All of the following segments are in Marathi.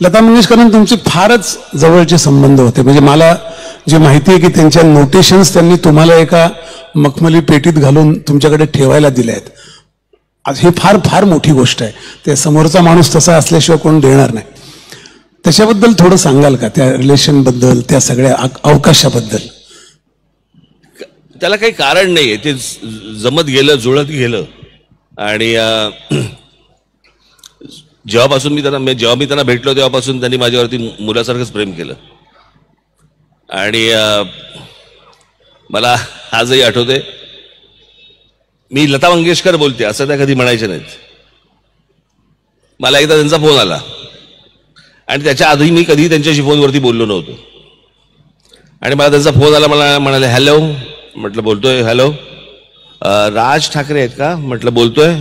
लता मंगेशकरांनी तुमचे फारच जवळचे संबंध होते. म्हणजे मला जी माहिती आहे की त्यांच्या नोटेशन्स त्यांनी तुम्हाला एका मखमली पेटीत घालून तुमच्याकडे ठेवायला दिल्या आहेत. ही फार फार मोठी गोष्ट आहे. ते समोरचा माणूस तसा असल्याशिवाय कोण देणार नाही. त्याच्याबद्दल थोडं सांगाल का, त्या रिलेशन बद्दल, त्या सगळ्या अवकाशाबद्दल? त्याला काही कारण नाहीये, ते जमत गेलं, जुळत गेलं. आणि जेव्हापासून जेव्हा मी त्यांना भेटलो तेव्हापासून त्यांनी माझ्यावरती मुलासारखंच प्रेम केलं. आणि मला आजही आठवते, मी लता मंगेशकर बोलते असं त्या कधी म्हणायचे नाहीत. मला एकदा त्यांचा फोन आला आणि त्याच्या आधी मी कधी त्यांच्याशी फोनवरती बोललो नव्हतो. आणि मला त्यांचा फोन आला, मला म्हणाले हॅलो. म्हटलं बोलतोय. हॅलो, राज ठाकरे आहेत का? म्हटलं बोलतोय.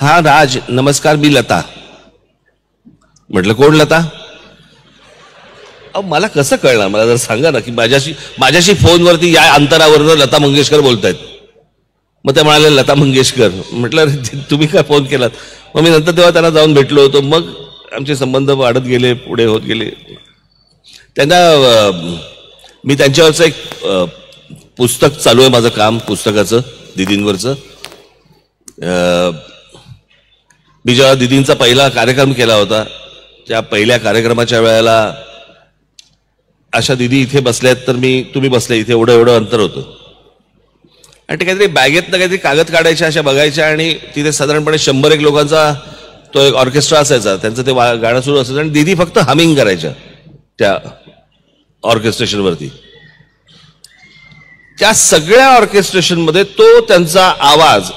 हा राज, नमस्कार, मी लता. म्हटलं कोण लता? मला कसं कळणार, मला जर सांगा ना की माझ्याशी फोनवरती या अंतरावरनं लता मंगेशकर बोलतायत. मग ते म्हणाले लता मंगेशकर. म्हटलं तुम्ही काय फोन केलात? मग मी नंतर तेव्हा त्यांना जाऊन भेटलो होतो. मग आमचे संबंध वाढत गेले, पुढे होत गेले. त्यांना मी त्यांच्यावरचं एक पुस्तक चालू आहे माझं काम, पुस्तकाचं, दिदींवरचं. मी जेव्हा दिदींचा पहिला कार्यक्रम केला होता, त्या पहिल्या कार्यक्रमाच्या वेळेला अशा दिदी इथे बसल्यात, तर तुम्ही बसले इथे, एवढं अंतर होतं. आणि ते काहीतरी बॅगेतनं काहीतरी कागद काढायच्या, अशा बघायच्या, आणि तिथे साधारणपणे 100-1 लोकांचा तो एक ऑर्केस्ट्रा असायचा. त्यांचं ते गाणं सुरू असायचं आणि दीदी फक्त हमिंग करायच्या त्या ऑर्केस्ट्रेशनवरती. त्या सगळ्या ऑर्केस्ट्रेशनमध्ये तो त्यांचा आवाज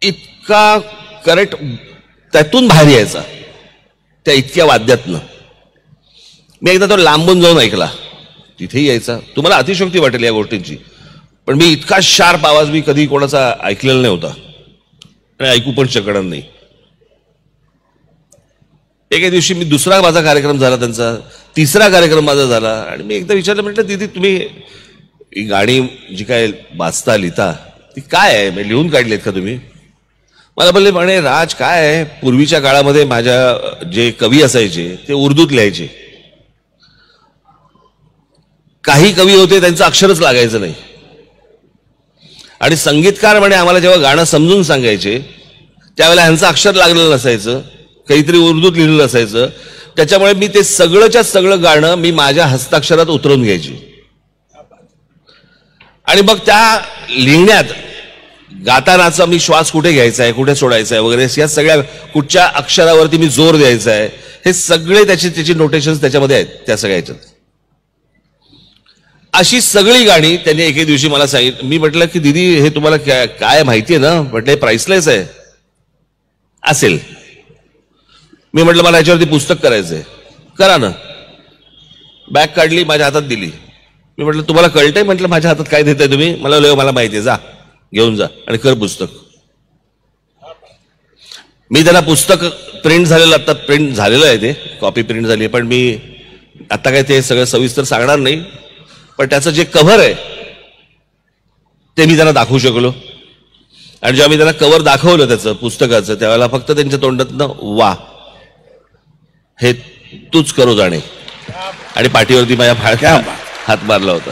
इतका करेक्ट त्यातून बाहेर यायचा, त्या इतक्या वाद्यातनं. मी एकदा तो लांबून जाऊन ऐकला, तिथेही यायचा. तुम्हाला अतिशयोक्ती वाटेल या गोष्टींची, पण मी इतका शार्प आवाज मी कधी कोणाचा ऐकलेला नाही होता आणि ऐकू पण शकणार नाही. एके दिवशी मी दुसरा माझा कार्यक्रम झाला, त्यांचा तिसरा कार्यक्रम माझा झाला. आणि मी एकदा विचारलं, म्हटलं दीदी तुम्ही ही गाणी जी काय वाचता लिहिता ती काय आहे, मी लिहून काढलीत का तुम्ही? मला बोलले, म्हणे राज काय आहे, पूर्वीच्या काळामध्ये माझ्या जे कवी असायचे ते उर्दूत लिहायचे. काही कवी होते त्यांचं अक्षरच लागायचं नाही. आणि संगीतकार म्हणे आम्हाला जेव्हा गाणं समजून सांगायचे त्यावेळेला ह्यांचं अक्षर लागलेलं नसायचं, काहीतरी उर्दूत लिहिलेलं असायचं. त्याच्यामुळे मी ते सगळंच्या सगळं गाणं मी माझ्या हस्ताक्षरात उतरवून घ्यायची. आणि मग त्या लिहिण्यात गातानाचा मी श्वास कुठे घ्यायचा आहे, कुठे सोडायचा आहे वगैरे, या सगळ्या कुठच्या अक्षरावरती मी जोर द्यायचा आहे, हे सगळे त्याची नोटेशन्स त्याच्यामध्ये आहेत त्या सगळ्याच्यात. अशी सगळी गाणी त्यांनी एके दिवशी मला सांगितलं. मी म्हटलं की दीदी हे तुम्हाला काय माहिती आहे ना? म्हटलं प्राइसलेस आहे. असेल. मी म्हटलं मला याच्यावरती पुस्तक करायचंय. करा ना. बॅग काढली, माझ्या हातात दिली. मी म्हटलं तुम्हाला कळतंय? म्हटलं माझ्या हातात काय देताय तुम्ही? मला माहिती आहे, जा घेऊन जा आणि कर पुस्तक. मी त्यांना पुस्तक प्रिंट झालेलं, आता प्रिंट झालेलं आहे, ते कॉपी प्रिंट झाली आहे, पण मी आता काय ते सगळं सविस्तर सांगणार नाही. पण त्याचं जे कव्हर आहे ते मी त्यांना दाखवू शकलो. आणि जेव्हा मी त्यांना कव्हर दाखवलं त्याचं पुस्तकाचं, त्यावेळेला फक्त त्यांच्या तोंडातनं वा, हे तूच करो जाणे, आणि पाठीवरती माझ्या फाळक्या हात मारला होता.